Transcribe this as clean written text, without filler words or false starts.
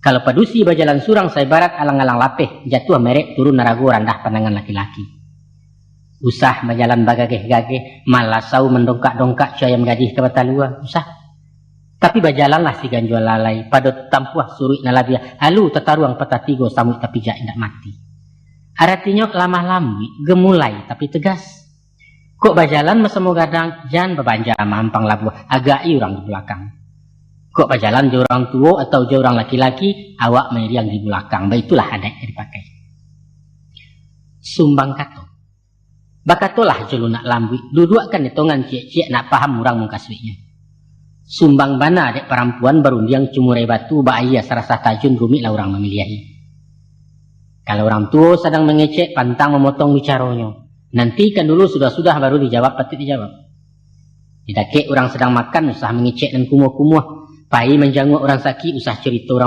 Kalau padusi berjalan surang saya barat alang-alang lapeh, jatuh merek turun narago randah pandangan laki-laki. Usah berjalan bagageh-gageh, malah sau mendongkak-dongkak syayam gadih ke batalua, usah. Tapi berjalanlah si ganjual lalai, pada tampuah surui nalabia, halu tataruang petatigo samui tapi jak indak mati. Artinya lamah lambi, gemulai tapi tegas. Kok berjalan mesemu gadang, jangan berbanja mampang labuh, agak orang di belakang. Kok berjalan jauh orang tua atau jauh orang laki-laki, awak meriang di belakang. Baitulah adat yang dipakai. Sumbang kato. Bakatolah julu nak lambi, duduakan hitungan cie-cie nak paham orang mengkaswinya. Sumbang bana adek perempuan berundiang cumurai batu, bahaya serasa tajun rumit lah orang memilihi. Kalau orang tua sedang mengecek, pantang memotong bicaranya. Nanti kan dulu sudah-sudah baru dijawab, pasti dijawab. Tidak ke orang sedang makan, usah mengecek dan kumuh-kumuh. Pai menjanguk orang sakit, usah cerita orang